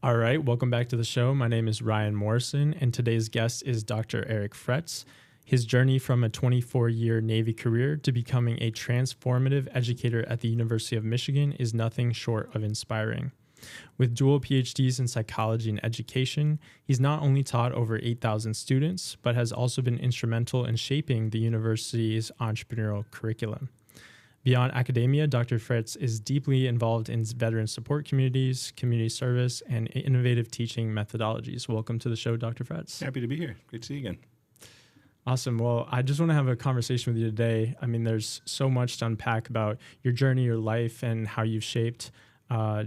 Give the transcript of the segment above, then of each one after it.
All right, welcome back to the show. My name is Ryan Morrison, and today's guest is Dr. Eric Fretz. His journey from a 24-year Navy career to becoming a transformative educator at the University of Michigan is nothing short of inspiring. With dual Ph.D.s in psychology and education, he's not only taught over 8,000 students, but has also been instrumental in shaping the university's entrepreneurial curriculum. Beyond academia, Dr. Fretz is deeply involved in veteran support communities, community service, and innovative teaching methodologies. Welcome to the show, Dr. Fretz. Happy to be here. Great to see you again. Awesome. Well, I just want to have a conversation with you today. I mean, there's so much to unpack about your journey, your life, and how you've shaped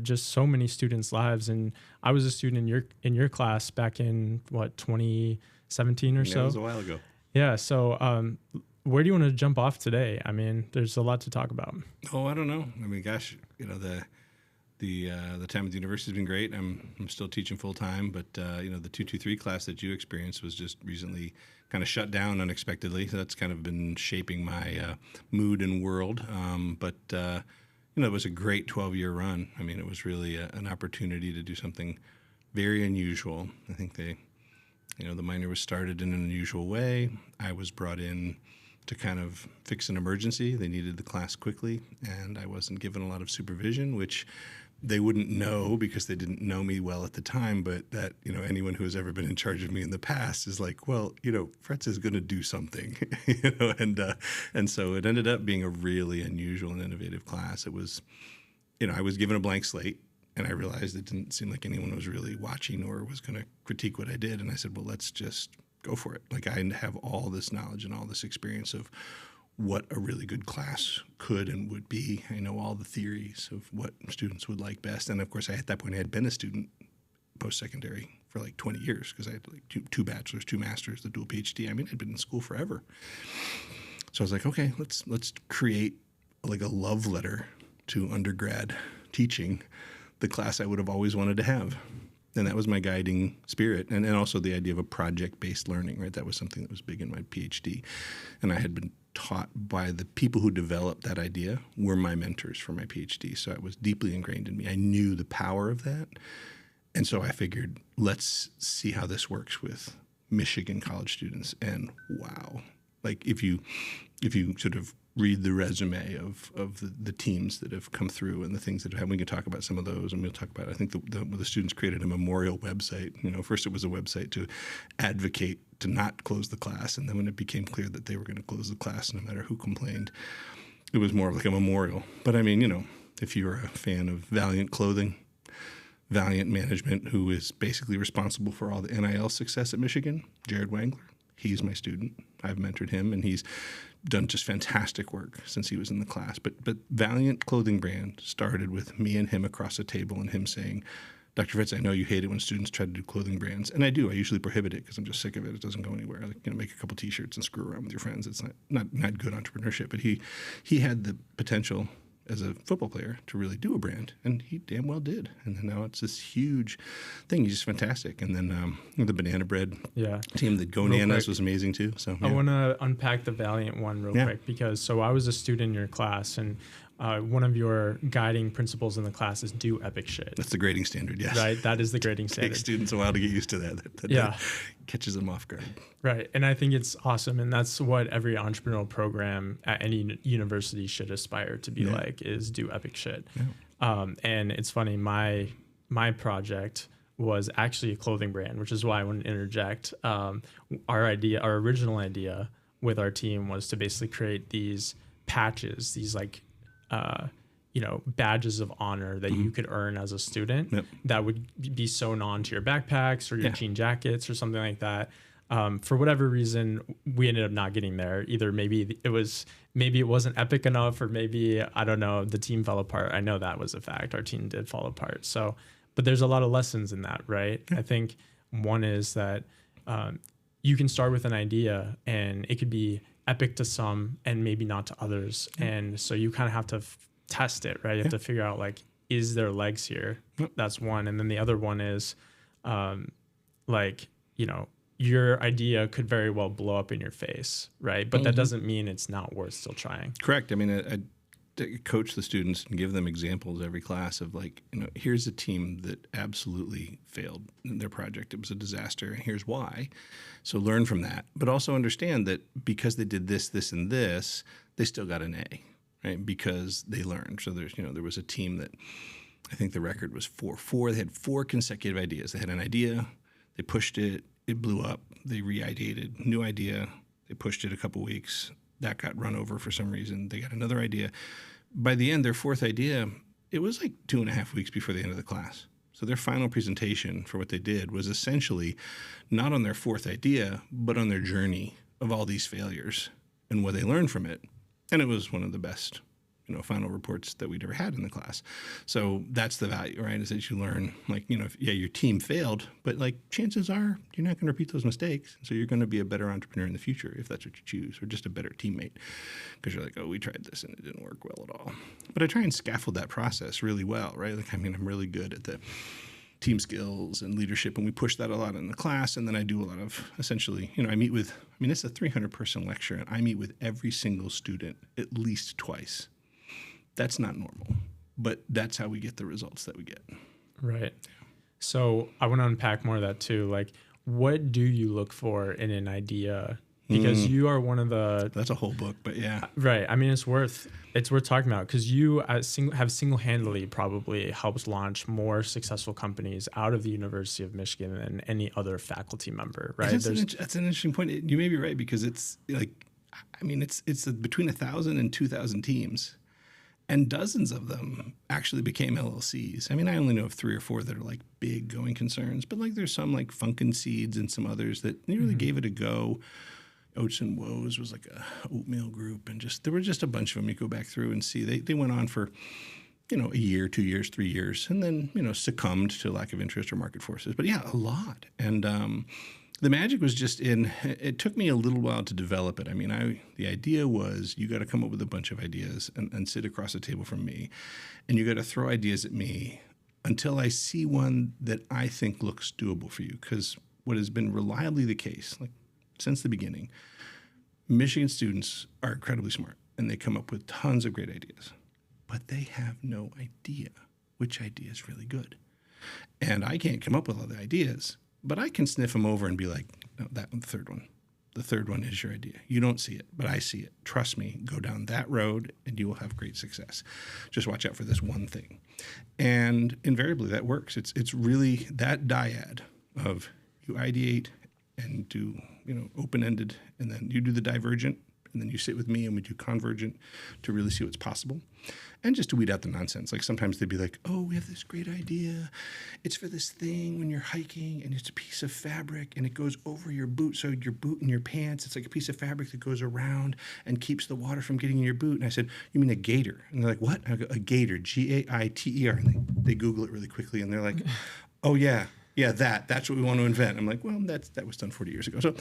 just so many students' lives. And I was a student in your class back in, 2017 or so? That was a while ago. Yeah. So where do you want to jump off today? I mean, there's a lot to talk about. Oh, I don't know. I mean, gosh, the time at the university has been great. I'm still teaching full time, but the 223 class that you experienced was just recently kind of shut down unexpectedly. So that's kind of been shaping my mood and world. It was a great 12-year run. I mean, it was really an opportunity to do something very unusual. I think the minor was started in an unusual way. I was brought in to kind of fix an emergency. They needed the class quickly, and I wasn't given a lot of supervision, which they wouldn't know because they didn't know me well at the time, but that, anyone who has ever been in charge of me in the past is like, well, Fretz is going to do something, and so it ended up being a really unusual and innovative class. It was, I was given a blank slate, and I realized it didn't seem like anyone was really watching or was going to critique what I did, and I said, well, let's just go for it. Like, I have all this knowledge and all this experience of what a really good class could and would be. I know all the theories of what students would like best. And of course, at that point, I had been a student post-secondary for like 20 years because I had like two bachelors, 2 masters, the dual PhD. I mean, I'd been in school forever. So I was like, okay, let's create like a love letter to undergrad teaching, the class I would have always wanted to have. And that was my guiding spirit. And also the idea of a project-based learning, right? That was something that was big in my PhD. And I had been taught by the people who developed that idea were my mentors for my PhD. So it was deeply ingrained in me. I knew the power of that. And so I figured, let's see how this works with Michigan college students. And wow, like if you sort of read the resume of the teams that have come through and the things that have happened. We can talk about some of those, and we'll talk about, I think the students created a memorial website. First it was a website to advocate to not close the class, and then when it became clear that they were going to close the class no matter who complained, it was more like a memorial. But I mean, if you're a fan of Valiant Clothing, Valiant Management, who is basically responsible for all the NIL success at Michigan, Jared Wangler, he's my student. I've mentored him, and he's done just fantastic work since he was in the class. But Valiant Clothing brand started with me and him across a table and him saying, Dr. Fretz, I know you hate it when students try to do clothing brands. And I do. I usually prohibit it because I'm just sick of it. It doesn't go anywhere. Like, make a couple T-shirts and screw around with your friends. It's not good entrepreneurship. But he had the potential as a football player to really do a brand, and he damn well did. And then now it's this huge thing. He's just fantastic. And then the banana bread team, the Gonanas, was amazing too. So yeah. I want to unpack the Valiant one real quick because I was a student in your class, and one of your guiding principles in the class is do epic shit. That's the grading standard, yes. Right, that is the grading standard. It takes students a while to get used to that. That catches them off guard. Right, and I think it's awesome, and that's what every entrepreneurial program at any university should aspire to be like, is do epic shit. Yeah. And it's funny, my project was actually a clothing brand, which is why I want to interject. Our original idea with our team was to basically create these patches, these like badges of honor that you could earn as a student that would be sewn onto your backpacks or your jean jackets or something like that. For whatever reason, we ended up not getting there. Either maybe it wasn't epic enough, or maybe, I don't know, the team fell apart. I know that was a fact. Our team did fall apart. So, but there's a lot of lessons in that, right? I think one is that you can start with an idea and it could be epic to some and maybe not to others. And so you kind of have to test it, right? You have to figure out, like, is there legs here? That's one. And then the other one is your idea could very well blow up in your face, right? But that doesn't mean it's not worth still trying. Correct. I mean, coach the students and give them examples every class of like, here's a team that absolutely failed in their project. It was a disaster, and here's why. So learn from that, but also understand that because they did this, this, and this, they still got an A, right? Because they learned. So there's, there was a team that I think the record was 4-4. They had 4 consecutive ideas. They had an idea, they pushed it, it blew up. They re-ideated, new idea. They pushed it a couple weeks. That got run over for some reason. They got another idea. By the end, their 4th idea, it was like 2.5 weeks before the end of the class. So their final presentation for what they did was essentially not on their 4th idea, but on their journey of all these failures and what they learned from it. And it was one of the best, final reports that we'd ever had in the class. So that's the value, right? Is that you learn, like, if, your team failed, but like chances are you're not going to repeat those mistakes. So you're going to be a better entrepreneur in the future if that's what you choose, or just a better teammate because you're like, oh, we tried this and it didn't work well at all. But I try and scaffold that process really well, right? Like, I'm really good at the team skills and leadership, and we push that a lot in the class. And then I do a lot of essentially, I meet with, it's a 300-person lecture, and I meet with every single student at least twice. That's not normal, but that's how we get the results that we get. Right. So I want to unpack more of that too. Like, what do you look for in an idea? Because you are one of the... That's a whole book, but yeah. Right. I mean, it's worth talking about, because you have single-handedly probably helped launch more successful companies out of the University of Michigan than any other faculty member, right? That's an interesting point. You may be right, because it's like, it's between 1,000 and 2,000 teams. And dozens of them actually became LLCs. I only know of 3 or 4 that are like big going concerns, but like there's some like Funkin' Seeds and some others that really gave it a go. Oats and Woes was like a oatmeal group, and there were just a bunch of them. You go back through and see they went on for, a year, 2 years, 3 years, and then, succumbed to lack of interest or market forces. But yeah, a lot. And the magic was just it took me a little while to develop it. The idea was you got to come up with a bunch of ideas and sit across the table from me, and you got to throw ideas at me until I see one that I think looks doable for you. Because what has been reliably the case, like since the beginning, Michigan students are incredibly smart, and they come up with tons of great ideas, but they have no idea which idea is really good. And I can't come up with all the ideas, but I can sniff them over and be like, no, that one, the third one. The third one is your idea. You don't see it, but I see it. Trust me, go down that road and you will have great success. Just watch out for this one thing. And invariably that works. It's really that dyad of you ideate and do, open-ended, and then you do the divergent, and then you sit with me and we do convergent to really see what's possible. And just to weed out the nonsense. Like sometimes they'd be like, oh, we have this great idea. It's for this thing when you're hiking, and it's a piece of fabric and it goes over your boot. So your boot and your pants, it's like a piece of fabric that goes around and keeps the water from getting in your boot. And I said, you mean a gaiter? And they're like, what? I go, a gaiter, G-A-I-T-E-R. And they Google it really quickly, and they're like, oh, yeah. Yeah, that's what we want to invent. I'm like, well, that was done 40 years ago. So,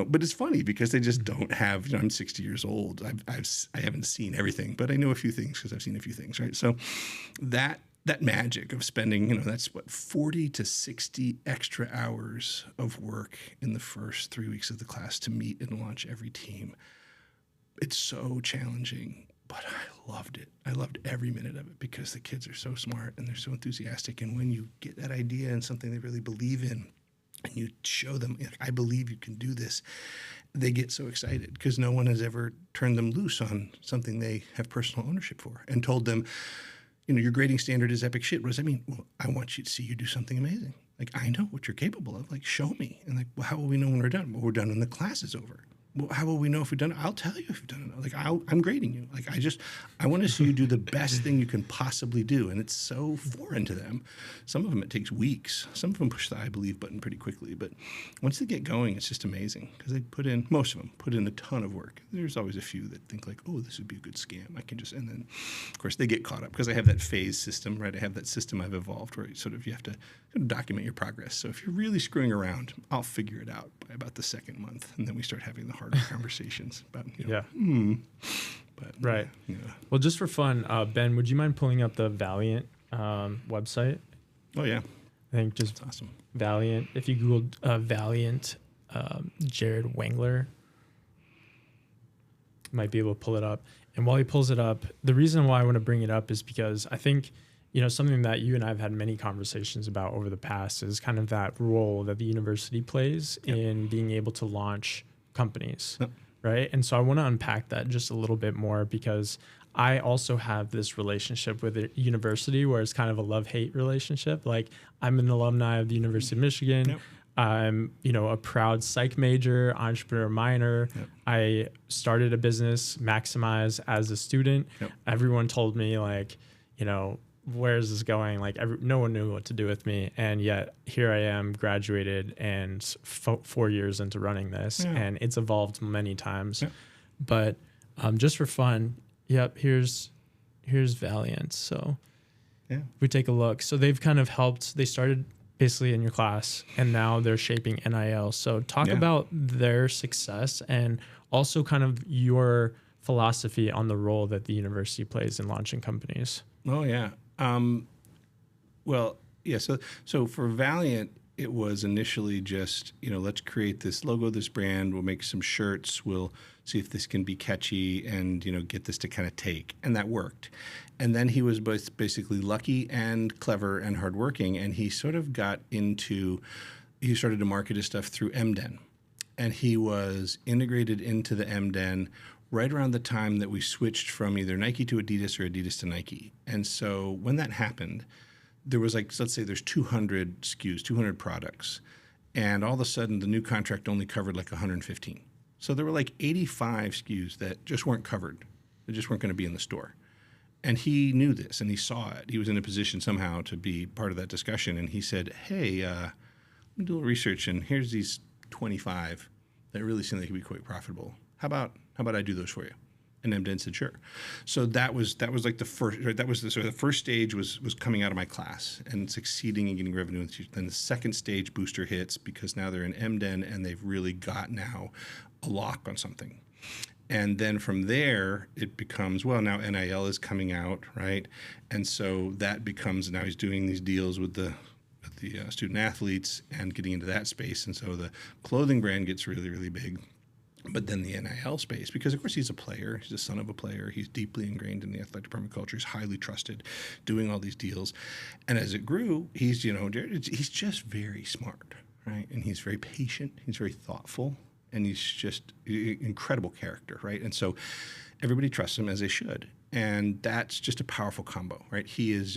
but it's funny because they just don't have, I'm 60 years old. I haven't seen everything, but I know a few things because I've seen a few things, right? So that magic of spending, that's what, 40 to 60 extra hours of work in the first 3 weeks of the class to meet and launch every team. It's so challenging, but I loved it. I loved every minute of it because the kids are so smart and they're so enthusiastic. And when you get that idea and something they really believe in, and you show them, I believe you can do this, they get so excited because no one has ever turned them loose on something they have personal ownership for and told them, your grading standard is epic shit. What does that mean? Well, I want you to see you do something amazing. Like, I know what you're capable of. Like, show me. And like, well, how will we know when we're done? Well, we're done when the class is over. Well, how will we know if we've done it? I'll tell you if you've done it. Like, I'm grading you. Like, I want to see you do the best thing you can possibly do. And it's so foreign to them. Some of them, it takes weeks. Some of them push the I believe button pretty quickly. But once they get going, it's just amazing because most of them put in a ton of work. There's always a few that think like, oh, this would be a good scam. And then, of course, they get caught up because I have that phase system, right? I have that system I've evolved where you have to document your progress. So if you're really screwing around, I'll figure it out by about the second month. And then we start having the harder conversations about, But, right. Well, just for fun, Ben, would you mind pulling up the Valiant website? Oh, yeah. I think just That's awesome. Valiant. If you Googled Valiant Jared Wengler, might be able to pull it up. And while he pulls it up, the reason why I want to bring it up is because I think, something that you and I have had many conversations about over the past is kind of that role that the university plays in being able to launch companies, right? And so I want to unpack that just a little bit more, because I also have this relationship with the university where it's kind of a love-hate relationship. Like, I'm an alumni of the University of Michigan. I'm, a proud psych major, entrepreneur minor. I started a business, Maximize, as a student. Everyone told me, like, where is this going? Like, no one knew what to do with me. And yet here I am, graduated, and 4 years into running this. And it's evolved many times. But just for fun, here's Valiant. So we take a look. So they've kind of helped. They started basically in your class, and now they're shaping NIL. So talk about their success and also kind of your philosophy on the role that the university plays in launching companies. Oh, yeah. So for Valiant, it was initially just, let's create this logo, this brand. We'll make some shirts. We'll see if this can be catchy and, get this to kind of take. And that worked. And then he was both basically lucky and clever and hardworking. And he sort of he started to market his stuff through MDen. And he was integrated into the MDen right around the time that we switched from either Nike to Adidas or Adidas to Nike. And so when that happened, there was let's say there's 200 SKUs, 200 products. And all of a sudden, the new contract only covered 115. So there were 85 SKUs that just weren't covered. They just weren't going to be in the store. And he knew this, and he saw it. He was in a position somehow to be part of that discussion. And he said, hey, let me do a little research, and here's these 25 that really seem like they could be quite profitable. How about I do those for you? And MDen said, sure. So that was like the first, right? That was the first stage was coming out of my class and succeeding and getting revenue. Then the second stage booster hits, because now they're in MDen and they've really got now a lock on something. And then from there, it becomes, now NIL is coming out, right? And so that becomes, now he's doing these deals with the student athletes and getting into that space. And so the clothing brand gets really, really big. But then the NIL space, because of course he's a player, he's the son of a player, he's deeply ingrained in the athletic department culture, he's highly trusted, doing all these deals. And as it grew, he's just very smart, right? And he's very patient, he's very thoughtful, and he's just an incredible character, right? And so everybody trusts him, as they should. And that's just a powerful combo, right? He is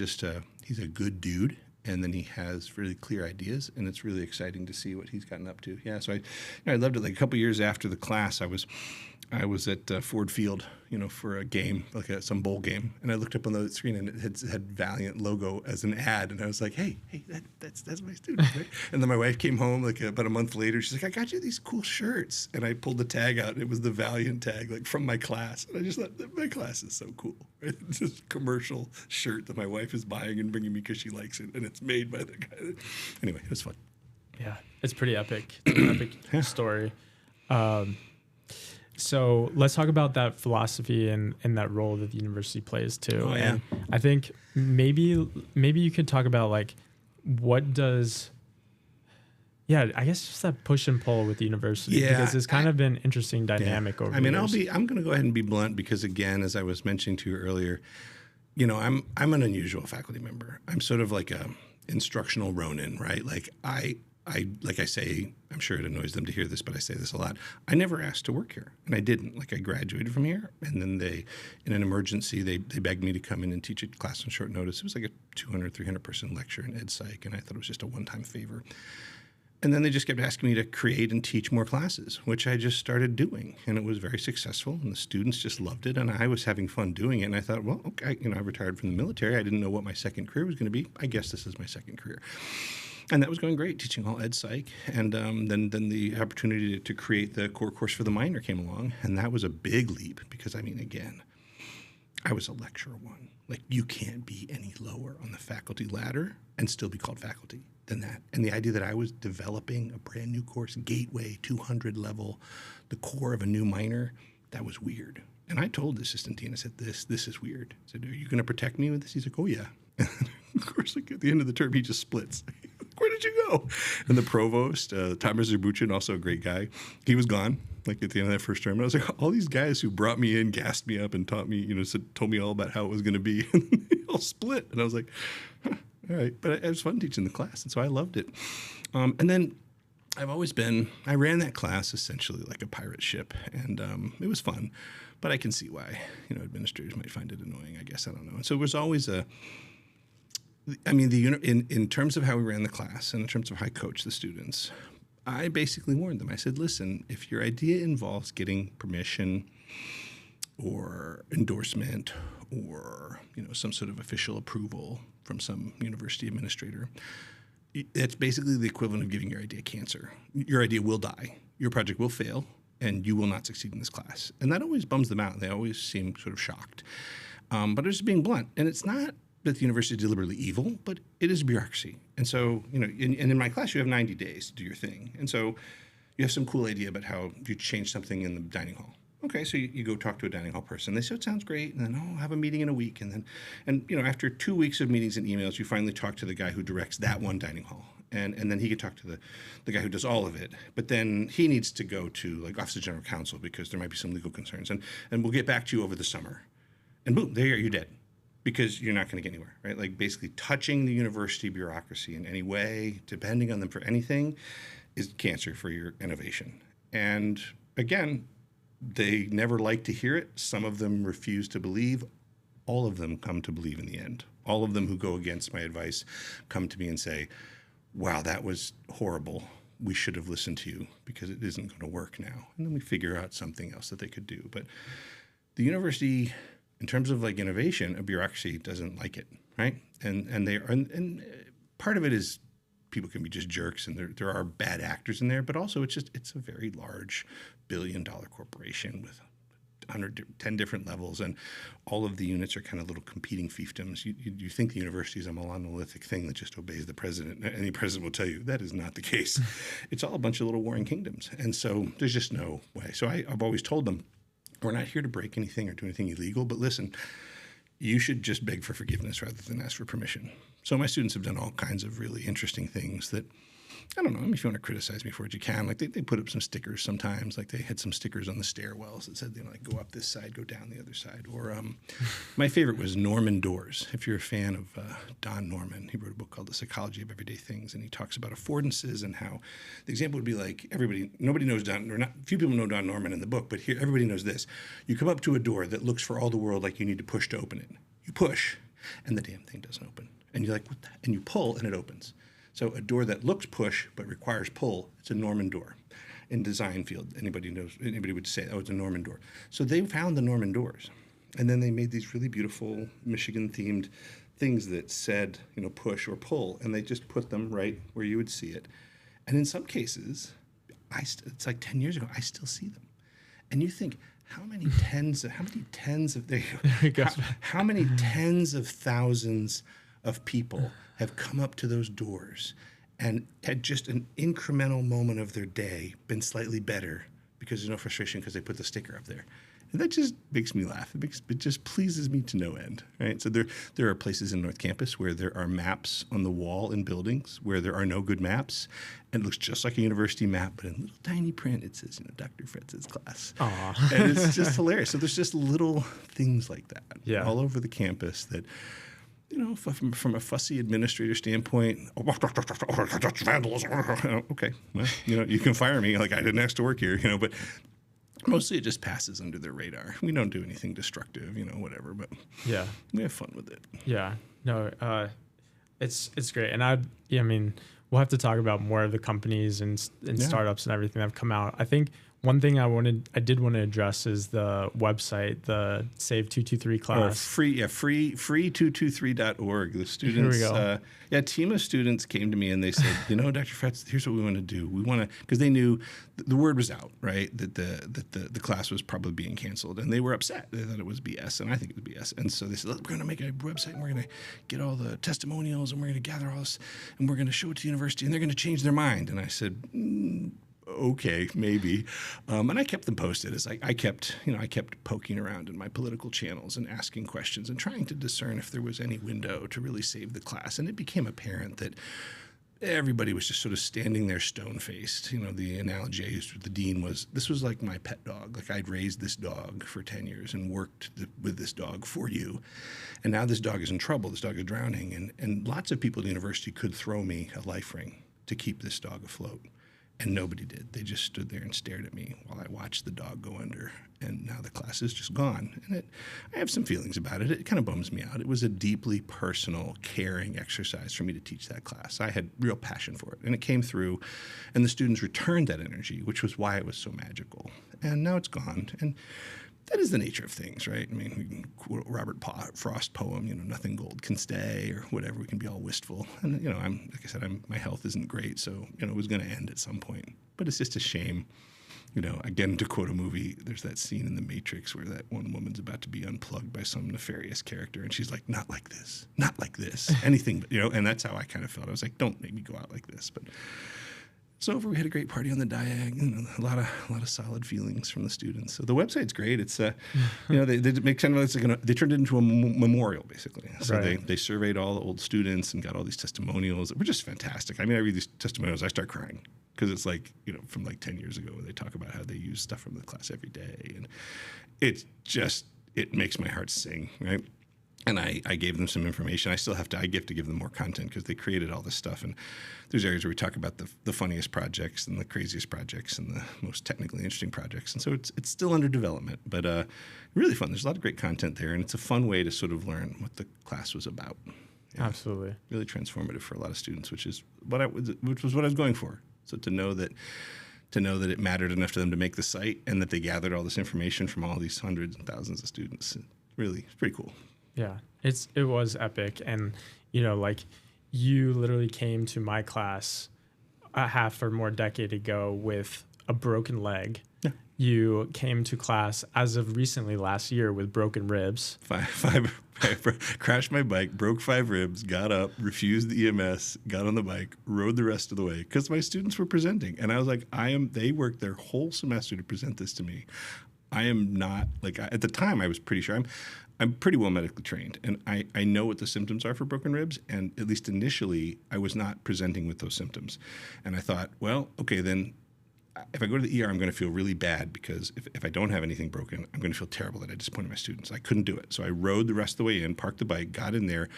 he's a good dude. And then he has really clear ideas, and it's really exciting to see what he's gotten up to. Yeah, so I loved it. A couple years after the class, I was at Ford Field, for a game, some bowl game, and I looked up on the screen, and it had Valiant logo as an ad, and I was like, hey, that's my student, right? And then my wife came home about a month later. She's like, I got you these cool shirts, and I pulled the tag out, and it was the Valiant tag, from my class, and I just thought, my class is so cool, right? It's this commercial shirt that my wife is buying and bringing me because she likes it, and it's made by the guy. Anyway, it was fun. Yeah, it's pretty epic. It's an epic story. So let's talk about that philosophy and that role that the university plays too. Oh, yeah. And I think maybe you could talk about what does, I guess just that push and pull with the university, because it's kind of been interesting dynamic over the years. I'm going to go ahead and be blunt, because again, as I was mentioning to you earlier, I'm an unusual faculty member. I'm sort of like a instructional Ronin, right? I say, I'm sure it annoys them to hear this, but I say this a lot. I never asked to work here, and I didn't. I graduated from here, and then in an emergency, they begged me to come in and teach a class on short notice. It was like a 200, 300-person lecture in ed psych, and I thought it was just a one-time favor. And then they just kept asking me to create and teach more classes, which I just started doing, and it was very successful, and the students just loved it, and I was having fun doing it, and I thought, well, okay, I retired from the military. I didn't know what my second career was going to be. I guess this is my second career. And that was going great, teaching all ed psych. And then the opportunity to create the core course for the minor came along. And that was a big leap, because, again, I was a lecturer one. You can't be any lower on the faculty ladder and still be called faculty than that. And the idea that I was developing a brand new course, Gateway, 200 level, the core of a new minor, that was weird. And I told the assistant dean, I said, this is weird. I said, are you going to protect me with this? He's like, oh, yeah. Of course, at the end of the term, he just splits. Where did you go? And the provost, Thomas Zerbuchin, also a great guy, he was gone. like at the end of that first term. And I was like, all these guys who brought me in, gassed me up and taught me, told me all about how it was going to be, and they all split. And I was like, huh, all right. But it was fun teaching the class. And so I loved it. And then I ran that class essentially like a pirate ship, and it was fun. But I can see why, administrators might find it annoying, I guess. I don't know. And so it was always in terms of how we ran the class and in terms of how I coached the students, I basically warned them. I said, listen, if your idea involves getting permission or endorsement or, some sort of official approval from some university administrator, it's basically the equivalent of giving your idea cancer. Your idea will die. Your project will fail, and you will not succeed in this class. And that always bums them out. They always seem sort of shocked. But it's just being blunt. And it's not that the university is deliberately evil, but it is bureaucracy. And so, in my class, you have 90 days to do your thing. And so you have some cool idea about how you change something in the dining hall. Okay, so you go talk to a dining hall person. They say, it sounds great. And then, have a meeting in a week. And after 2 weeks of meetings and emails, you finally talk to the guy who directs that one dining hall. And then he could talk to the guy who does all of it. But then he needs to go to like Office of General Counsel because there might be some legal concerns. And we'll get back to you over the summer. And boom, there you're dead. Because you're not going to get anywhere, right? Like basically touching the university bureaucracy in any way, depending on them for anything, is cancer for your innovation. And again, they never like to hear it. Some of them refuse to believe. All of them come to believe in the end. All of them who go against my advice come to me and say, wow, that was horrible. We should have listened to you because it isn't going to work now. And then we figure out something else that they could do. But the university, in terms of like innovation, a bureaucracy doesn't like it, right? And part of it is people can be just jerks, and there are bad actors in there, but also it's a very large billion-dollar corporation with 110 different levels, and all of the units are kind of little competing fiefdoms. You think the university is a monolithic thing that just obeys the president. Any president will tell you that is not the case. It's all a bunch of little warring kingdoms, and so there's just no way. So I've always told them, we're not here to break anything or do anything illegal, but listen, you should just beg for forgiveness rather than ask for permission. So my students have done all kinds of really interesting things that, I don't know, if you want to criticize me for it, you can. Like they put up some stickers sometimes. Like they had some stickers on the stairwells that said, like go up this side, go down the other side. Or my favorite was Norman Doors. If you're a fan of Don Norman, he wrote a book called The Psychology of Everyday Things, and he talks about affordances and how the example would be like nobody knows Don, or not, few people know Don Norman in the book, but here everybody knows this. You come up to a door that looks for all the world like you need to push to open it. You push, and the damn thing doesn't open. And you're like, what the? And you pull, and it opens. So a door that looks push but requires pull, it's a Norman door. In design field, anybody would say, oh, it's a Norman door. So they found the Norman doors. And then they made these really beautiful Michigan-themed things that said, push or pull. And they just put them right where you would see it. And in some cases, it's like 10 years ago, I still see them. And you think, how many tens of thousands of people have come up to those doors and had just an incremental moment of their day been slightly better because there's no frustration because they put the sticker up there. And that just makes me laugh. It just pleases me to no end, right? So there are places in North Campus where there are maps on the wall in buildings where there are no good maps, and it looks just like a university map, but in little tiny print it says, Dr. Fretz's class. Aww. And it's just hilarious. So there's just little things like that all over the campus that, from a fussy administrator standpoint, that's vandalism. Okay, well, you can fire me. Like I didn't ask to work here, but mostly it just passes under their radar. We don't do anything destructive, whatever, but yeah, we have fun with it. Yeah, no, it's great. And we'll have to talk about more of the companies and startups and everything that have come out. I think one thing I did want to address is the website, the Save 223 class. free223.org. The students, here we go. A team of students came to me and they said, Dr. Fretz, here's what we want to do. We want to, because they knew the word was out, right, that the class was probably being canceled, and they were upset. They thought it was BS, and I think it was BS. And so they said, look, we're going to make a website, and we're going to get all the testimonials, and we're going to gather all this, and we're going to show it to the university, and they're going to change their mind. And I said, okay, maybe. And I kept them posted as I kept poking around in my political channels and asking questions and trying to discern if there was any window to really save the class. And it became apparent that everybody was just sort of standing there stone-faced. You know, the analogy I used with the dean was, this was like my pet dog. Like, I'd raised this dog for 10 years and worked with this dog for you. And now this dog is in trouble. This dog is drowning. And lots of people at the university could throw me a life ring to keep this dog afloat. And nobody did. They just stood there and stared at me while I watched the dog go under. And now the class is just gone. And I have some feelings about it. It kind of bums me out. It was a deeply personal, caring exercise for me to teach that class. I had real passion for it. And it came through. And the students returned that energy, which was why it was so magical. And now it's gone. And that is the nature of things, right? I mean, we can quote Robert Frost poem, you know, nothing gold can stay, or whatever. We can be all wistful. And, you know, like I said, my health isn't great, so, you know, it was going to end at some point. But it's just a shame. You know, again, to quote a movie, there's that scene in The Matrix where that one woman's about to be unplugged by some nefarious character, and she's like, not like this, anything but, you know, and that's how I kind of felt. I was like, don't make me go out like this. But it's over. We had a great party on the Diag. You know, a lot of solid feelings from the students. So the website's great. It's you know, they make kind of they turned it into a memorial basically. So they surveyed all the old students and got all these testimonials that were just fantastic. I mean, I read these testimonials, I start crying because it's like, you know, from like 10 years ago where they talk about how they use stuff from the class every day, and it makes my heart sing, right? And I gave them some information. I have to give them more content because they created all this stuff. And there's areas where we talk about the funniest projects and the craziest projects and the most technically interesting projects. And so it's still under development, but really fun. There's a lot of great content there, and it's a fun way to sort of learn what the class was about. Yeah. Absolutely. Really transformative for a lot of students, which was what I was going for. So to know that it mattered enough to them to make the site, and that they gathered all this information from all these hundreds and thousands of students, it's pretty cool. Yeah, it was epic. And, you know, like, you literally came to my class a half or more decade ago with a broken leg. Yeah. You came to class as of recently last year with broken ribs. I crashed my bike, broke 5 ribs, got up, refused the EMS, got on the bike, rode the rest of the way because my students were presenting. And I was like, they worked their whole semester to present this to me. I am not, like, at the time I was pretty sure I'm pretty well medically trained, and I know what the symptoms are for broken ribs, and at least initially, I was not presenting with those symptoms. And I thought, well, okay, then if I go to the ER, I'm going to feel really bad because if I don't have anything broken, I'm going to feel terrible that I disappointed my students. I couldn't do it. So I rode the rest of the way in, parked the bike, got in there,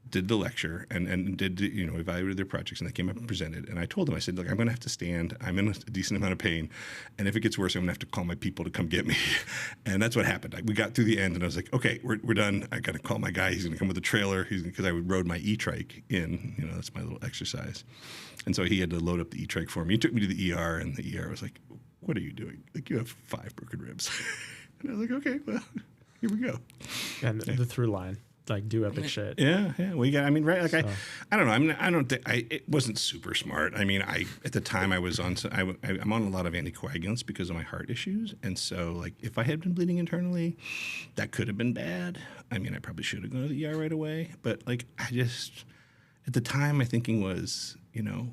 did the lecture and did, you know, evaluated their projects, and they came up and presented. And I told them, I said, look, I'm going to have to stand. I'm in a decent amount of pain. And if it gets worse, I'm going to have to call my people to come get me. And that's what happened. We got through the end, and I was like, okay, we're done. I got to call my guy. He's going to come with a trailer because I rode my e-trike in. You know, that's my little exercise. And so he had to load up the e-trike for me. He took me to the ER, and the ER was like, what are you doing? Like, you have 5 broken ribs. And I was like, okay, well, here we go. And the through line. Like, do epic shit. Yeah. Well, I mean, right? Like, so. I don't know. I mean, I don't think it wasn't super smart. I mean, at the time I was on, I'm on a lot of anticoagulants because of my heart issues, and so like, if I had been bleeding internally, that could have been bad. I mean, I probably should have gone to the ER right away. But like, at the time, my thinking was, you know,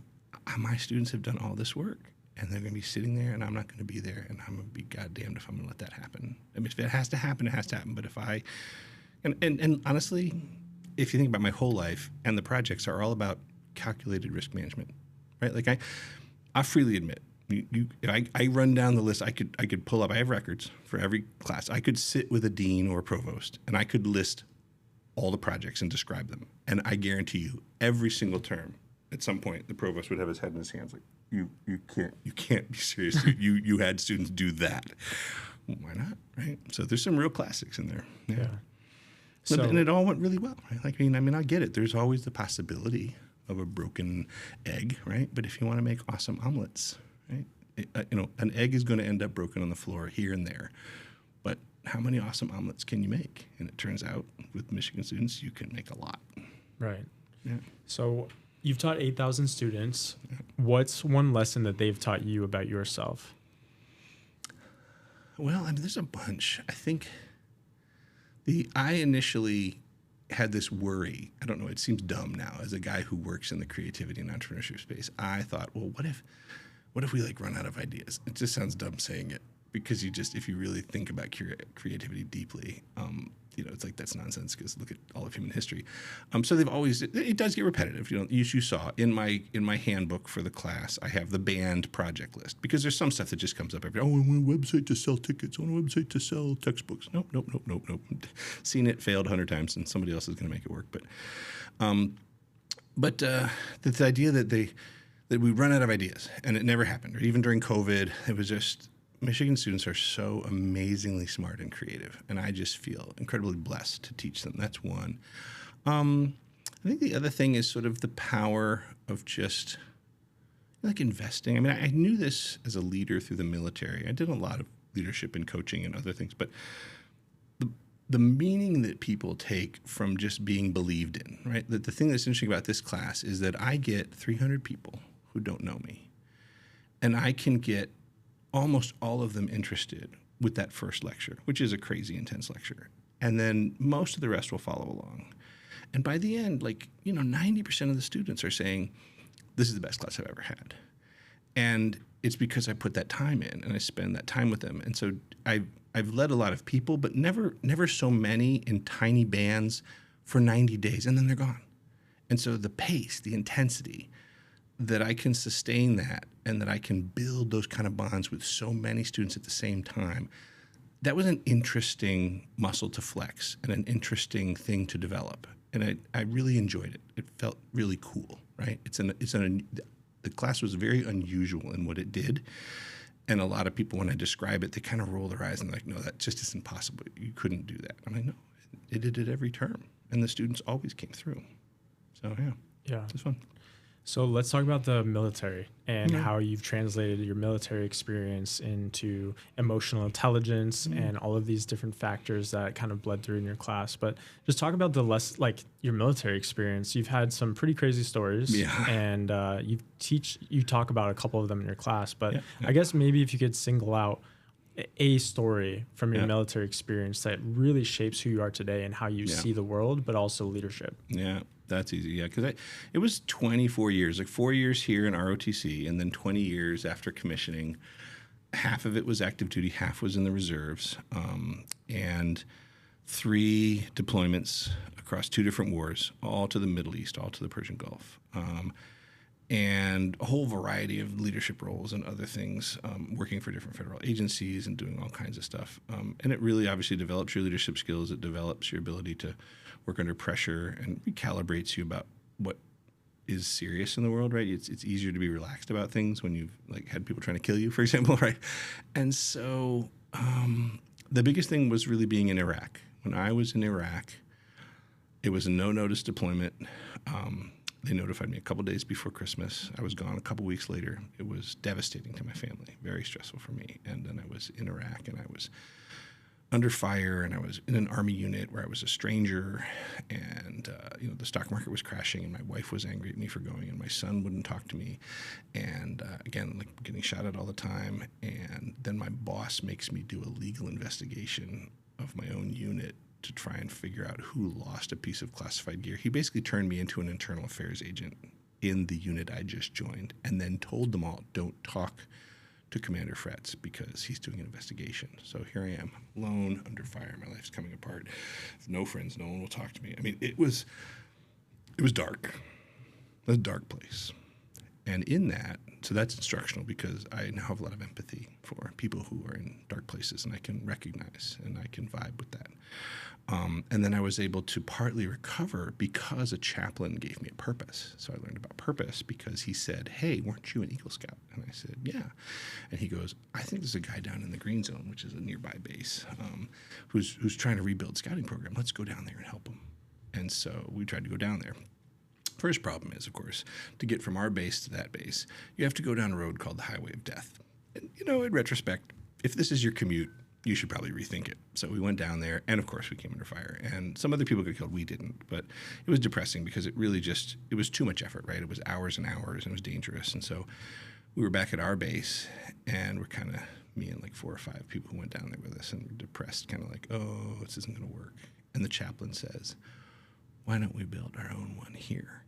my students have done all this work, and they're going to be sitting there, and I'm not going to be there, and I'm going to be goddamned if I'm going to let that happen. I mean, if it has to happen, it has to happen. But if And honestly, if you think about my whole life, and the projects are all about calculated risk management, right? Like I freely admit, if I run down the list, I could pull up. I have records for every class. I could sit with a dean or a provost, and I could list all the projects and describe them. And I guarantee you, every single term, at some point, the provost would have his head in his hands, like, you can't be serious. you had students do that. Well, why not, right? So there's some real classics in there. Yeah. And it all went really well, right? Like, I mean, I get it. There's always the possibility of a broken egg, right? But if you want to make awesome omelets, right? You know, an egg is going to end up broken on the floor here and there. But how many awesome omelets can you make? And it turns out with Michigan students, you can make a lot. Right. Yeah. So you've taught 8,000 students. Yeah. What's one lesson that they've taught you about yourself? Well, I mean, there's a bunch. I think I initially had this worry. I don't know, it seems dumb now as a guy who works in the creativity and entrepreneurship space. I thought, well, what if we like run out of ideas? It just sounds dumb saying it because if you really think about creativity deeply, you know, it's like, that's nonsense because look at all of human history. So they've always, it does get repetitive. You saw in my handbook for the class, I have the banned project list because there's some stuff that just comes up every, I want a website to sell tickets. I want a website to sell textbooks. Nope. Seen it, failed 100 times, and somebody else is going to make it work. But this idea that we run out of ideas, and it never happened. Or even during COVID, it was just, Michigan students are so amazingly smart and creative, and I just feel incredibly blessed to teach them. That's one. I think the other thing is sort of the power of just like investing. I mean, I knew this as a leader through the military. I did a lot of leadership and coaching and other things, but the meaning that people take from just being believed in, right? The thing that's interesting about this class is that I get 300 people who don't know me, and I can get almost all of them interested with that first lecture, which is a crazy intense lecture. And then most of the rest will follow along. And by the end, 90% of the students are saying, this is the best class I've ever had. And it's because I put that time in and I spend that time with them. And so I've led a lot of people, but never so many in tiny bands for 90 days, and then they're gone. And so the pace, the intensity, that I can sustain that and that I can build those kind of bonds with so many students at the same time, that was an interesting muscle to flex and an interesting thing to develop. And I really enjoyed it. It felt really cool, right? The class was very unusual in what it did. And a lot of people, when I describe it, they kind of roll their eyes and they're like, no, that just isn't possible. You couldn't do that. I'm like, no, it did it every term. And the students always came through. So, yeah, it was fun. So let's talk about the military and how you've translated your military experience into emotional intelligence and all of these different factors that kind of bled through in your class. But just talk about your military experience. You've had some pretty crazy stories, and you talk about a couple of them in your class. But I guess maybe if you could single out a story from your military experience that really shapes who you are today and how you see the world, but also leadership. Yeah. That's easy, because it was 24 years, 4 years here in ROTC, and then 20 years after commissioning. Half of it was active duty, half was in the reserves, and 3 deployments across 2 different wars, all to the Middle East, all to the Persian Gulf, and a whole variety of leadership roles and other things, working for different federal agencies and doing all kinds of stuff. And it really obviously develops your leadership skills. It develops your ability to work under pressure and recalibrates you about what is serious in the world, right? It's easier to be relaxed about things when you've had people trying to kill you, for example, right? And so the biggest thing was really being in Iraq. When I was in Iraq, it was a no-notice deployment. They notified me a couple days before Christmas. I was gone a couple weeks later. It was devastating to my family, very stressful for me. And then I was in Iraq, and I was under fire, and I was in an Army unit where I was a stranger, and the stock market was crashing, and my wife was angry at me for going, and my son wouldn't talk to me, and again, getting shot at all the time. And then my boss makes me do a legal investigation of my own unit to try and figure out who lost a piece of classified gear. He basically turned me into an internal affairs agent in the unit I just joined, and then told them all, don't talk to Commander Fretz because he's doing an investigation. So here I am, alone, under fire. My life's coming apart. No friends. No one will talk to me. I mean, it was dark. It was a dark place. And in that, so that's instructional because I now have a lot of empathy for people who are in dark places, and I can recognize and I can vibe with that. And then I was able to partly recover because a chaplain gave me a purpose. So I learned about purpose because he said, hey, weren't you an Eagle Scout? And I said, yeah. And he goes, I think there's a guy down in the Green Zone, which is a nearby base, who's trying to rebuild scouting program. Let's go down there and help him. And so we tried to go down there. First problem is, of course, to get from our base to that base, you have to go down a road called the Highway of Death. And, in retrospect, if this is your commute, you should probably rethink it. So we went down there, and of course we came under fire. And some other people got killed. We didn't. But it was depressing because it really it was too much effort, right? It was hours and hours, and it was dangerous. And so we were back at our base, and we're kind of, me and 4 or 5 people who went down there with us, and we're depressed, kind of oh, this isn't going to work. And the chaplain says, why don't we build our own one here?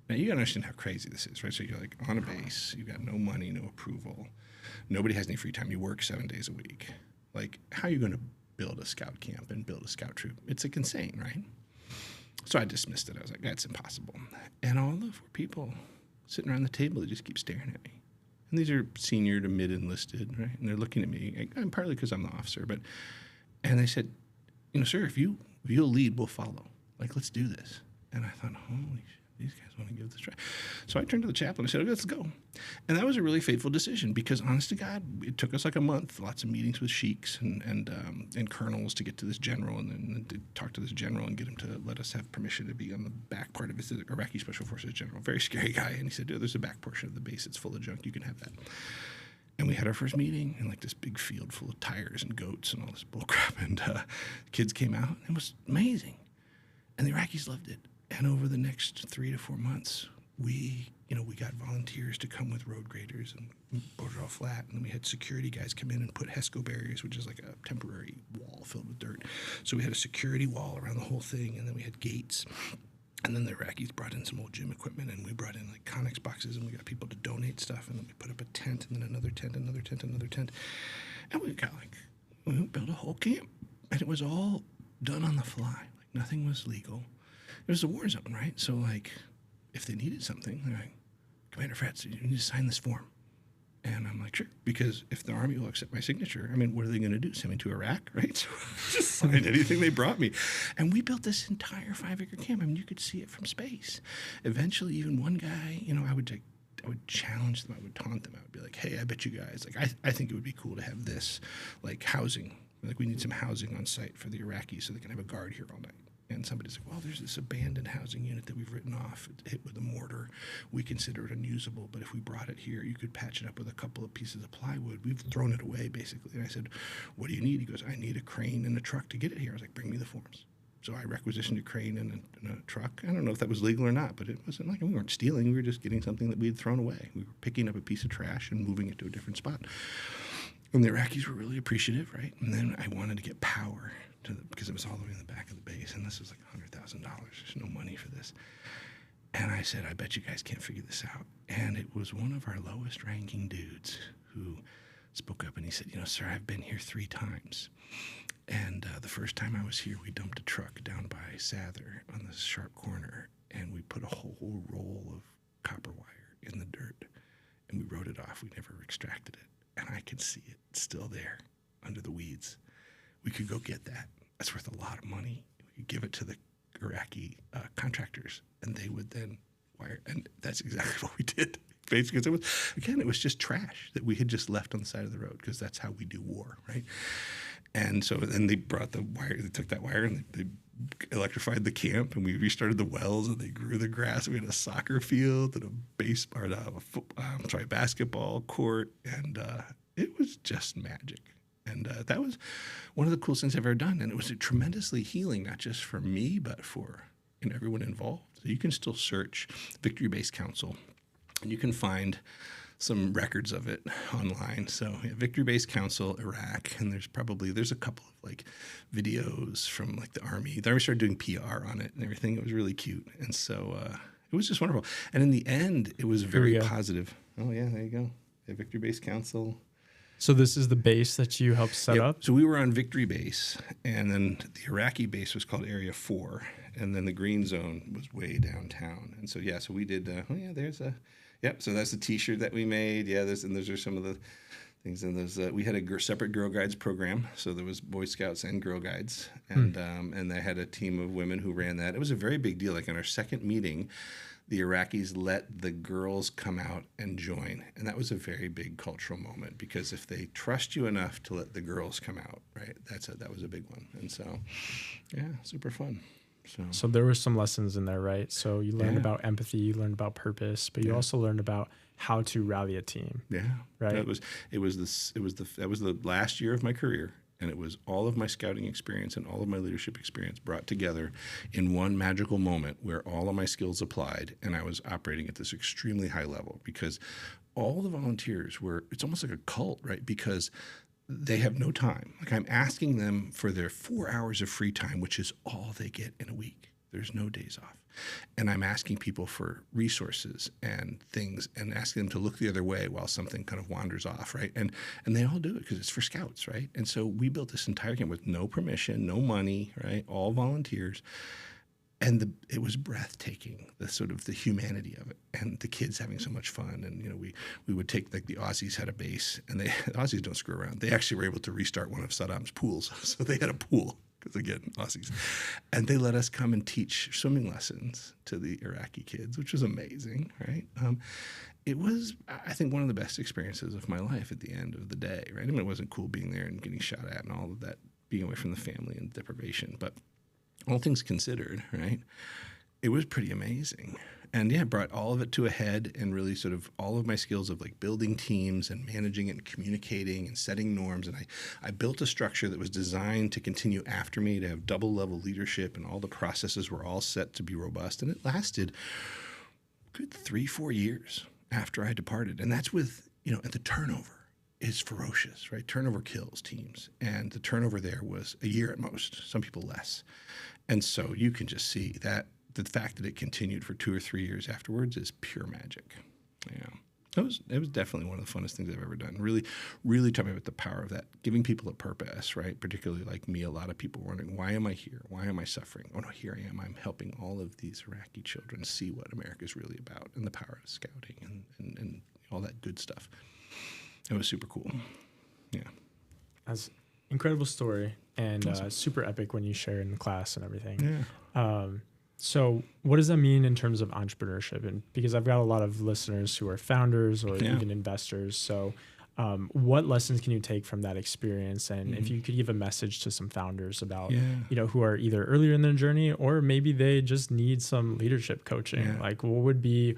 Now, you got to understand how crazy this is, right? So you're on a base, you've got no money, no approval, nobody has any free time, you work 7 days a week. How are you going to build a scout camp and build a scout troop. It's like insane, right? So I dismissed it. I was like, that's impossible. And all the 4 people sitting around the table, they just keep staring at me. And these are senior to mid-enlisted, right? And they're looking at me, and partly because I'm the officer, and they said, sir, if you'll lead, we'll follow. Like, let's do this. And I thought, holy shit, these guys want to give this a try. So I turned to the chaplain and said, okay, let's go. And that was a really fateful decision because, honest to God, it took us like a month, lots of meetings with sheiks and colonels to get to this general, and then to talk to this general and get him to let us have permission to be on the back part of his Iraqi Special Forces general. Very scary guy. And he said, there's a back portion of the base. It's full of junk. You can have that. And we had our first meeting in like this big field full of tires and goats and all this bullcrap. And kids came out. And it was amazing. And the Iraqis loved it. And over the next 3 to 4 months, we got volunteers to come with road graders and board it all flat. And then we had security guys come in and put HESCO barriers, which is like a temporary wall filled with dirt. So we had a security wall around the whole thing. And then we had gates. And then the Iraqis brought in some old gym equipment, and we brought in like Connex boxes, and we got people to donate stuff. And then we put up a tent, and then another tent, another tent, another tent. And we built a whole camp. And it was all done on the fly. Like, nothing was legal. It was a war zone, right? So, like, if they needed something, they're like, Commander Fretz, you need to sign this form. And I'm like, sure, because if the Army will accept my signature, what are they going to do? Send me to Iraq, right? So just sign anything they brought me. And we built this entire 5-acre camp. You could see it from space. Eventually, even one guy, I would challenge them. I would taunt them. I would be like, hey, I bet you guys, like, I think it would be cool to have this, like, housing. Like, we need some housing on site for the Iraqis so they can have a guard here all night. And somebody's like, well, there's this abandoned housing unit that we've written off. It's hit with a mortar. We consider it unusable, but if we brought it here, you could patch it up with a couple of pieces of plywood. We've thrown it away, basically. And I said, what do you need? He goes, I need a crane and a truck to get it here. I was like, bring me the forms. So I requisitioned a crane and a truck. I don't know if that was legal or not, but it wasn't like we weren't stealing. We were just getting something that we had thrown away. We were picking up a piece of trash and moving it to a different spot. And the Iraqis were really appreciative, right? And then I wanted to get power because it was all the way in the back of the base, and this was like $100,000. There's no money for this. And I said, I bet you guys can't figure this out. And it was one of our lowest ranking dudes who spoke up, and he said, sir, I've been here 3 times. And the first time I was here, we dumped a truck down by Sather on this sharp corner, and we put a whole roll of copper wire in the dirt, and we wrote it off. We never extracted it. And I can see it still there under the weeds. We could go get that. That's worth a lot of money. We could give it to the Iraqi contractors, and they would then wire. And that's exactly what we did. Basically, it was just trash that we had just left on the side of the road because that's how we do war, right? And so then they brought the wire. They took that wire and they electrified the camp, and we restarted the wells, and they grew the grass. We had a soccer field and a basketball court, and it was just magic. And that was one of the coolest things I've ever done. And it was tremendously healing, not just for me, but for everyone involved. So you can still search Victory Base Council, and you can find some records of it online. So Victory Base Council, Iraq, and there's a couple of like videos from like the Army. The Army started doing PR on it and everything. It was really cute. And so it was just wonderful. And in the end, it was very positive. Oh, yeah, there you go. The Victory Base Council. So this is the base that you helped set up? So we were on Victory Base, and then the Iraqi base was called Area 4, and then the green zone was way downtown. And so, so we did, so that's the T-shirt that we made. Yeah, those are some of the things. And we had a separate Girl Guides program, so there was Boy Scouts and Girl Guides, and they had a team of women who ran that. It was a very big deal. Like in our second meeting, the Iraqis let the girls come out and join. And that was a very big cultural moment because if they trust you enough to let the girls come out, right, that was a big one. And so, super fun. So there were some lessons in there, right? So you learned about empathy, you learned about purpose, but you also learned about how to rally a team. Yeah. Right. That was the last year of my career. And it was all of my scouting experience and all of my leadership experience brought together in one magical moment where all of my skills applied, and I was operating at this extremely high level because all the volunteers it's almost like a cult, right? Because they have no time. Like I'm asking them for their 4 hours of free time, which is all they get in a week. There's no days off. And I'm asking people for resources and things and asking them to look the other way while something kind of wanders off, right? And they all do it because it's for scouts, right? And so we built this entire camp with no permission, no money, right? All volunteers. And it was breathtaking, the sort of the humanity of it, and the kids having so much fun. And we would take, like, the Aussies had a base, and the Aussies don't screw around. They actually were able to restart one of Saddam's pools, so they had a pool because, again, Aussies. And they let us come and teach swimming lessons to the Iraqi kids, which was amazing, right? It was, I think, one of the best experiences of my life at the end of the day, right? I mean, it wasn't cool being there and getting shot at and all of that, being away from the family and deprivation, but all things considered, right, it was pretty amazing. And yeah, brought all of it to a head, and really sort of all of my skills of, like, building teams and managing it and communicating and setting norms. And I built a structure that was designed to continue after me, to have double level leadership, and all the processes were all set to be robust. And it lasted good 3-4 years after I departed. And that's with, and the turnover is ferocious, right? Turnover kills teams. And the turnover there was a year at most, some people less. And so you can just see that the fact that it continued for 2 or 3 years afterwards is pure magic. Yeah. It was definitely one of the funnest things I've ever done. Really, really taught me about the power of that, giving people a purpose, right? Particularly like me, a lot of people wondering, why am I here? Why am I suffering? Oh no, here I am. I'm helping all of these Iraqi children see what America is really about, and the power of scouting and all that good stuff. It was super cool. Yeah. That's incredible story, and Awesome. super epic when you share in the class and everything. Yeah. So what does that mean in terms of entrepreneurship? And because I've got a lot of listeners who are founders or even investors. So what lessons can you take from that experience? And if you could give a message to some founders about, who are either earlier in their journey, or maybe they just need some leadership coaching, like what would be,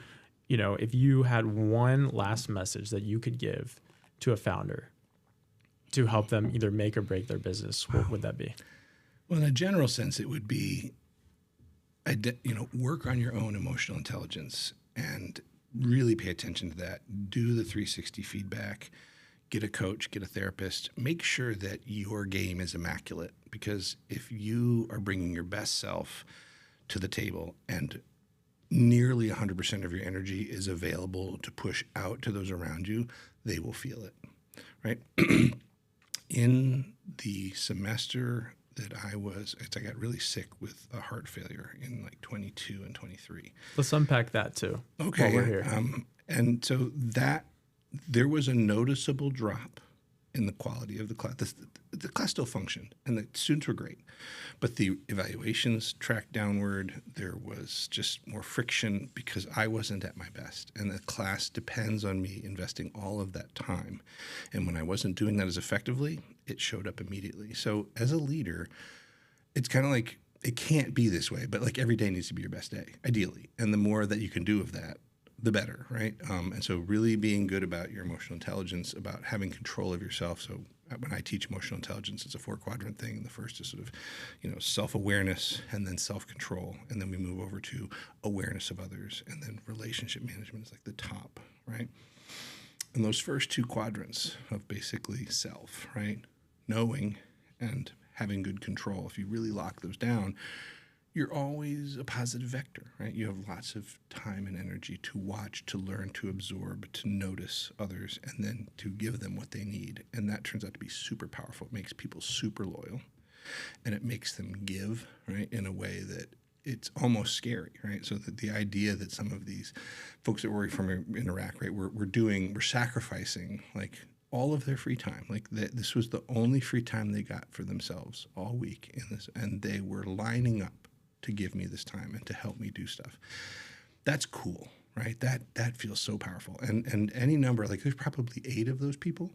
if you had one last message that you could give to a founder to help them either make or break their business, what would that be? Well, in a general sense, it would be, work on your own emotional intelligence and really pay attention to that. Do the 360 feedback, get a coach, get a therapist, make sure that your game is immaculate, because if you are bringing your best self to the table and nearly 100% of your energy is available to push out to those around you, they will feel it, right? In the semester that I got really sick with a heart failure in like 22 and 23. Let's unpack that too. Okay. While we're here. And so there was a noticeable drop in the quality of the class. The class still functioned, and the students were great, but the evaluations tracked downward. There was just more friction because I wasn't at my best, and the class depends on me investing all of that time. And when I wasn't doing that as effectively, it showed up immediately. So as a leader, it's kind of like, it can't be this way, but like every day needs to be your best day, ideally. And the more that you can do of that, the better, right? And so really being good about your emotional intelligence, about having control of yourself. So when I teach emotional intelligence, it's a 4-quadrant thing. The first is sort of, self-awareness, and then self-control. And then we move over to awareness of others. And then relationship management is like the top, right? And those first 2 quadrants of basically self, right? Knowing and having good control. If you really lock those down, you're always a positive vector, right? You have lots of time and energy to watch, to learn, to absorb, to notice others, and then to give them what they need. And that turns out to be super powerful. It makes people super loyal, and it makes them give, right, in a way that it's almost scary, right? So that the idea that some of these folks that were from in Iraq, right, we're sacrificing like all of their free time. Like this was the only free time they got for themselves all week in this, and they were lining up to give me this time and to help me do stuff. That's cool, right? That feels so powerful. And any number, like there's probably 8 of those people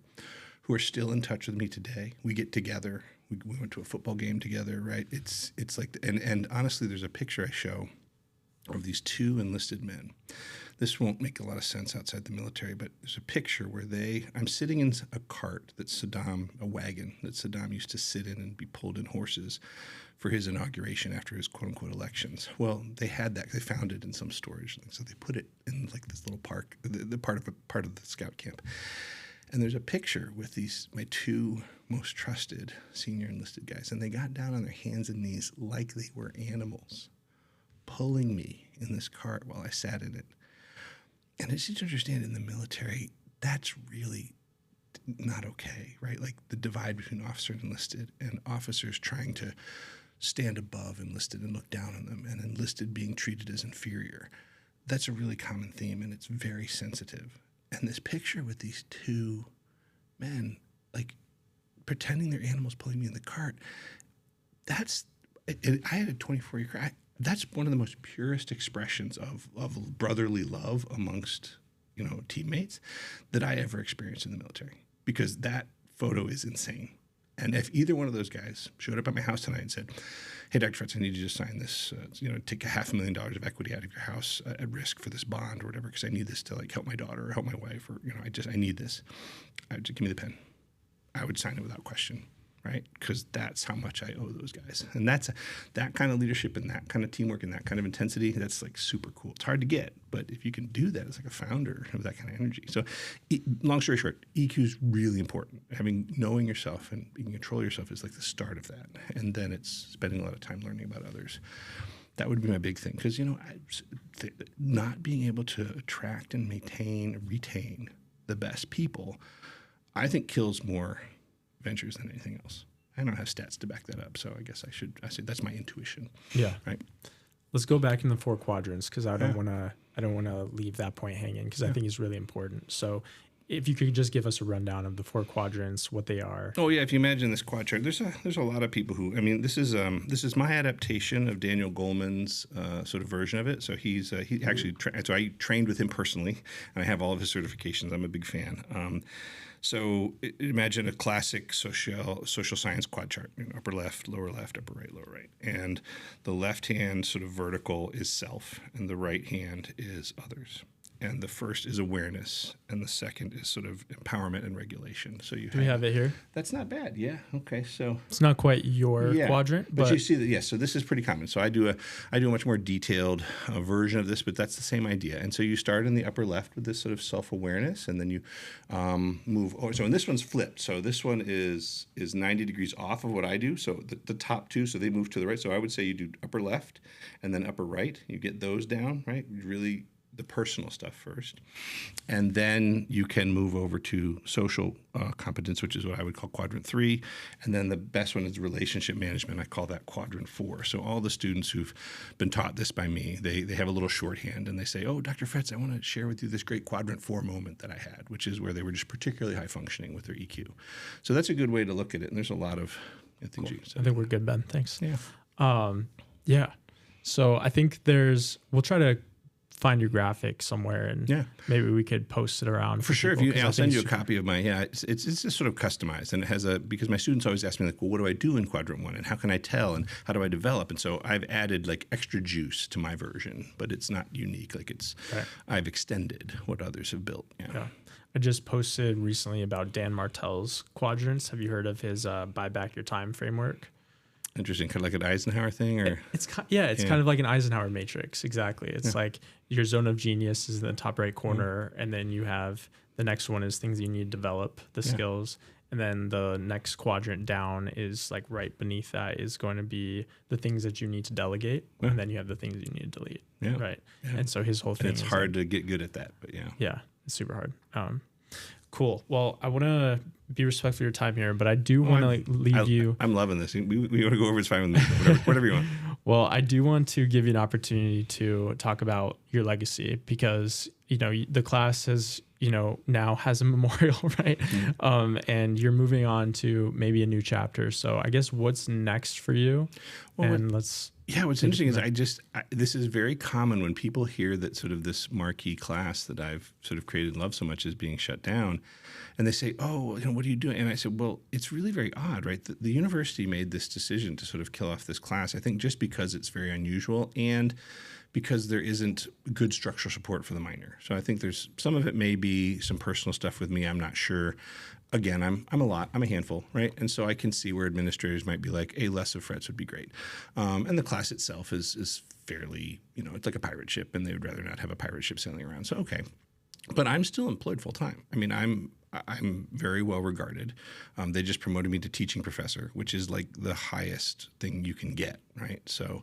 who are still in touch with me today. We get together. We went to a football game together, right? It's like, and honestly, there's a picture I show of these 2 enlisted men. This won't make a lot of sense outside the military, but there's a picture where I'm sitting in a cart a wagon that Saddam used to sit in and be pulled in horses for his inauguration after his quote-unquote elections. Well, they had that. They found it in some storage. So they put it in like this little park, the part of the scout camp. And there's a picture with my 2 most trusted senior enlisted guys. And they got down on their hands and knees like they were animals pulling me in this cart while I sat in it. And I just need to understand, in the military, that's really not okay, right? Like the divide between officer and enlisted, and officers trying to stand above enlisted and look down on them, and enlisted being treated as inferior. That's a really common theme, and it's very sensitive. And this picture with these two men, like pretending they're animals pulling me in the cart, I had a 24-year career. That's one of the most purest expressions of brotherly love amongst, teammates that I ever experienced in the military, because that photo is insane. And if either one of those guys showed up at my house tonight and said, "Hey, Dr. Fretz, I need you to sign this, take $500,000 of equity out of your house at risk for this bond or whatever, because I need this to help my daughter or help my wife, or, I need this. Just give me the pen." I would sign it without question, right? Because that's how much I owe those guys. And that kind of leadership and that kind of teamwork and that kind of intensity, that's super cool. It's hard to get, but if you can do that as a founder of that kind of energy. So long story short, EQ is really important. Knowing yourself and being in control of yourself is the start of that. And then it's spending a lot of time learning about others. That would be my big thing. Because, not being able to attract and retain the best people, I think, kills more ventures than anything else. I don't have stats to back that up, so I guess I say that's my intuition. Yeah. Right. Let's go back in the 4 quadrants, because I don't want to leave that point hanging, because I think it's really important. So if you could just give us a rundown of the 4 quadrants, what they are. Oh yeah, if you imagine this quad chart, there's a lot of people who, this is my adaptation of Daniel Goleman's sort of version of it. So he actually so I trained with him personally, and I have all of his certifications. I'm a big fan. So imagine a classic social science quad chart: upper left, upper right, lower right, and the left hand sort of vertical is self, and the right hand is others. And the first is awareness, and the second is sort of empowerment and regulation. So do we have it here? That's not bad. Yeah. Okay. So it's not quite your quadrant, but you see that. Yes. So this is pretty common. So I do a much more detailed version of this, but that's the same idea. And so you start in the upper left with this sort of self-awareness, and then you move over. So and this one's flipped. So this one is 90 degrees off of what I do. So the top two, so they move to the right. So I would say you do upper left and then upper right. You get those down, right? Really the personal stuff first, and then you can move over to social competence, which is what I would call quadrant 3, and then the best one is relationship management. I call that quadrant 4. So all the students who've been taught this by me, they have a little shorthand, and they say, "Oh, Dr. Fretz, I want to share with you this great quadrant 4 moment that I had," which is where they were just particularly high functioning with their EQ. So that's a good way to look at it, and there's a lot of things you can say. I think we're good, Ben. Thanks. Yeah. Yeah. So I think we'll try to find your graphic somewhere, and maybe we could post it around for sure. I'll send you a copy of my it's just sort of customized, and it has because my students always ask me well, what do I do in quadrant 1, and how can I tell, and how do I develop? And so I've added extra juice to my version, but it's not unique. I've extended what others have built. Yeah. I just posted recently about Dan Martell's quadrants. Have you heard of his buy back your time framework? Interesting, kind of like an Eisenhower thing, or it's kind of like an Eisenhower matrix. Exactly, it's like your zone of genius is in the top right corner, and then you have the next one is things you need to develop the skills, and then the next quadrant down is right beneath that is going to be the things that you need to delegate, and then you have the things you need to delete. Right, and so his whole thing. And it's hard to get good at that, but it's super hard. Cool. Well, I want to be respectful of your time here, but I do want to leave you. I'm loving this. We want to go over, it's fine with me. Whatever you want. Well, I do want to give you an opportunity to talk about your legacy, because the class has now has a memorial, right? Mm-hmm. And you're moving on to maybe a new chapter. So I guess what's next for you? What's interesting is this is very common when people hear that sort of this marquee class that I've sort of created and love so much is being shut down, and they say, "Oh, what are you doing?" And I said, "Well, it's really very odd, right? The university made this decision to sort of kill off this class, I think just because it's very unusual and because there isn't good structural support for the minor. So I think there's some of it may be some personal stuff with me. I'm not sure. Again, I'm a handful, right? And so I can see where administrators might be like, less of Fretz would be great. And the class itself is fairly, it's like a pirate ship, and they would rather not have a pirate ship sailing around. So, okay. But I'm still employed full time. I mean, I'm very well regarded. They just promoted me to teaching professor, which is like the highest thing you can get, right? So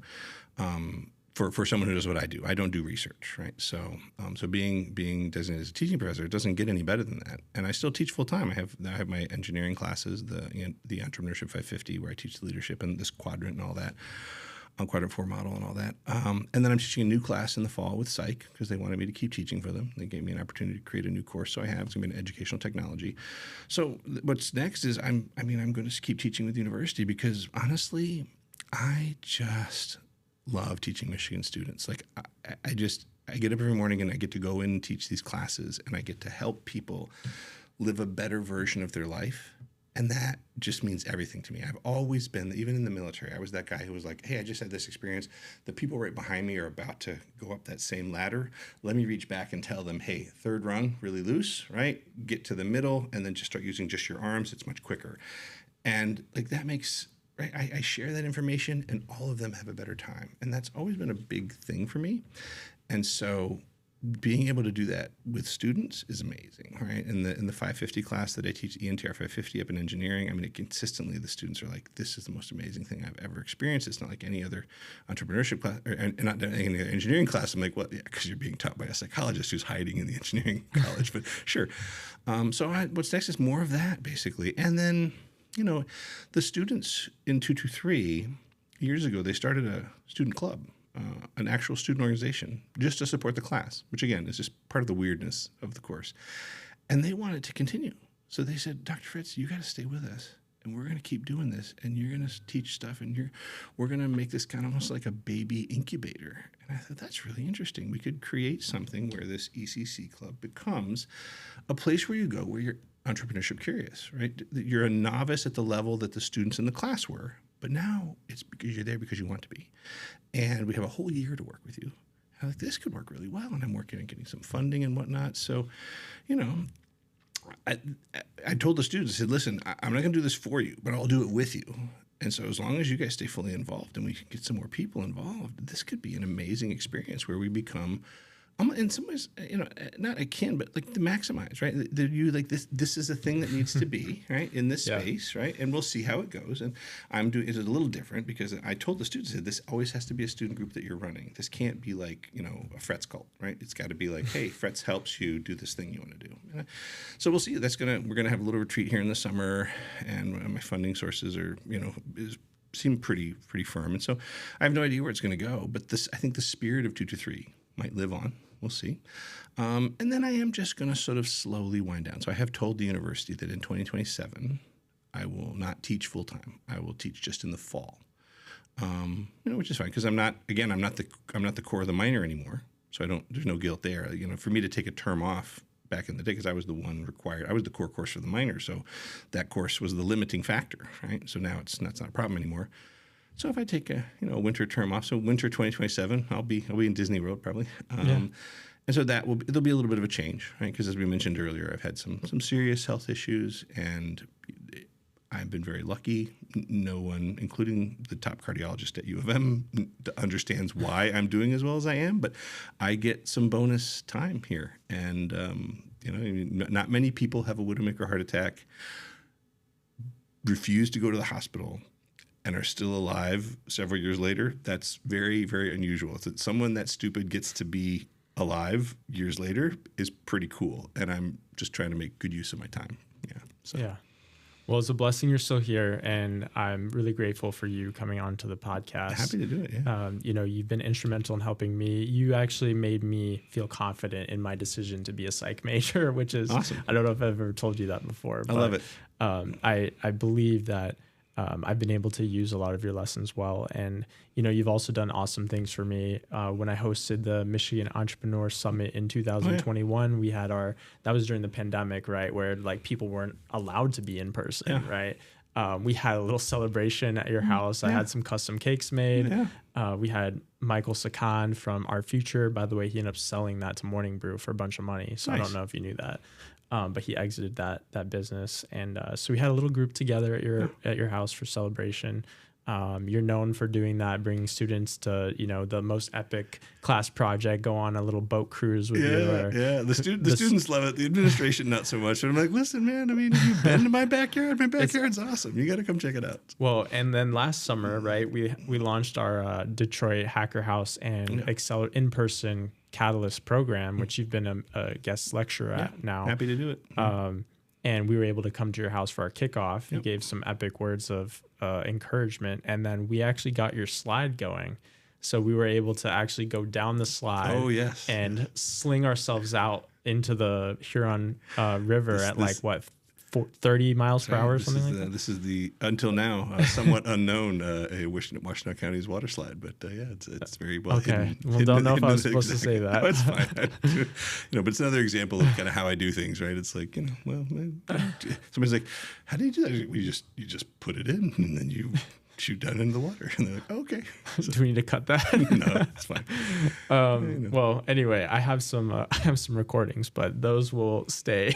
for someone who does what I do. I don't do research, right? So so being designated as a teaching professor, it doesn't get any better than that. And I still teach full time. I have my engineering classes, the Entrepreneurship 550, where I teach leadership and this quadrant and all that, quadrant 4 model and all that. And then I'm teaching a new class in the fall with psych because they wanted me to keep teaching for them. They gave me an opportunity to create a new course. So I have, it's going to be in educational technology. So what's next is I'm going to keep teaching with the university because honestly, I just love teaching Michigan students. Like I get up every morning and I get to go in and teach these classes and I get to help people live a better version of their life. And that just means everything to me. I've always been, even in the military, I was that guy who was like, hey, I just had this experience. The people right behind me are about to go up that same ladder. Let me reach back and tell them, hey, third rung, really loose, right? Get to the middle and then just start using just your arms. It's much quicker. And like that makes... Right? I share that information and all of them have a better time. And that's always been a big thing for me. And so being able to do that with students is amazing, right? In the 550 class that I teach, ENTR 550 up in engineering, I mean, consistently the students are like, this is the most amazing thing I've ever experienced. It's not like any other entrepreneurship class, or not any other engineering class. I'm like, well, yeah, because you're being taught by a psychologist who's hiding in the engineering college, but sure. So what's next is more of that, basically. And then, you know, the students in 223, years ago, they started a student club, an actual student organization, just to support the class, which again is just part of the weirdness of the course. And they wanted to continue. So they said, Dr. Fretz, you got to stay with us. And we're going to keep doing this. And you're going to teach stuff. And we're going to make this kind of almost like a baby incubator. And I thought, that's really interesting. We could create something where this ECC club becomes a place where you go where you're entrepreneurship curious, right? You're a novice at the level that the students in the class were, but now it's because you're there because you want to be. And we have a whole year to work with you. And I'm like, this could work really well. And I'm working on getting some funding and whatnot. So, you know, I told the students, I said, listen, I'm not going to do this for you, but I'll do it with you. And so as long as you guys stay fully involved and we can get some more people involved, this could be an amazing experience where we become, in some ways, you know, not akin, but like to maximize, right? You like this is a thing that needs to be right in this space, right? And we'll see how it goes. And I'm doing it a little different because I told the students that this always has to be a student group that you're running. This can't be like, you know, a Fretz cult, right? It's got to be like, hey, Fretz helps you do this thing you want to do. So we'll see. We're gonna have a little retreat here in the summer, and my funding sources are, you know, seem pretty firm. And so I have no idea where it's going to go. But I think the spirit of 223 might live on. We'll see. And then I am just going to sort of slowly wind down. So I have told the university that in 2027, I will not teach full time. I will teach just in the fall, you know, which is fine because I'm not the core of the minor anymore. So there's no guilt there. You know, for me to take a term off back in the day because I was the one required. I was the core course for the minor, so that course was the limiting factor, right? So now that's not a problem anymore. So if I take a winter term off, so winter 2027, I'll be in Disney World probably, and so there'll be a little bit of a change, right? Because as we mentioned earlier, I've had some serious health issues, and I've been very lucky. No one, including the top cardiologist at U of M, understands why I'm doing as well as I am, but I get some bonus time here, and you know, not many people have a widowmaker heart attack, refuse to go to the hospital, and are still alive several years later. That's very, very unusual. It's that someone that stupid gets to be alive years later is pretty cool. And I'm just trying to make good use of my time. Yeah. Well, it's a blessing you're still here, and I'm really grateful for you coming on to the podcast. Happy to do it, yeah. You know, you've been instrumental in helping me. You actually made me feel confident in my decision to be a psych major, which is awesome. I don't know if I've ever told you that before. I love it. I believe that I've been able to use a lot of your lessons well. And, you know, you've also done awesome things for me. When I hosted the Michigan Entrepreneur Summit in 2021, we had that was during the pandemic, right? Where like people weren't allowed to be in person, right? We had a little celebration at your house. I had some custom cakes made. We had Michael Sakan from Our Future. By the way, he ended up selling that to Morning Brew for a bunch of money. So nice. I don't know if you knew that. But he exited that business, and so we had a little group together at your house for celebration. You're known for doing that, bringing students to, the most epic class project, go on a little boat cruise with you. Yeah. The students love it. The administration, not so much. But I'm like, listen, man, I mean, have you been to my backyard? My backyard's awesome. You got to come check it out. Well, and then last summer, right, we launched our Detroit Hacker House and in-person Catalyst program, which you've been a guest lecturer at now. Happy to do it. And we were able to come to your house for our kickoff. You gave some epic words of encouragement, and then we actually got your slide going. So we were able to actually go down the slide and sling ourselves out into the Huron River at 30 miles per hour or something like that? This is the, until now, somewhat unknown Washtenaw County's water slide, but it's very well hidden. Well, don't know if I was supposed to say that. No, it's fine. But it's another example of kind of how I do things, right? It's like, somebody's like, how do you do that? You just put it in and then you shoot down into the water. And they're like, okay. So, do we need to cut that? No, it's fine. Well, anyway, I have some recordings, but those will stay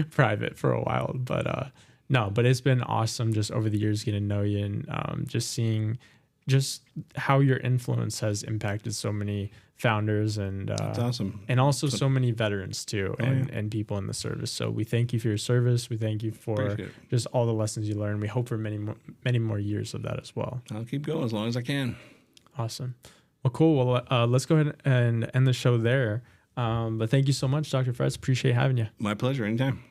private for a while. But but it's been awesome just over the years getting to know you and just seeing just how your influence has impacted so many founders and that's awesome. And also so many veterans too, and people in the service. So we thank you for your service. We thank you for just all the lessons you learned. We hope for many more years of that as well. I'll keep going as long as I can. Awesome. Well, cool. Well, let's go ahead and end the show there. But thank you so much, Dr. Fretz. Appreciate having you. My pleasure. Anytime.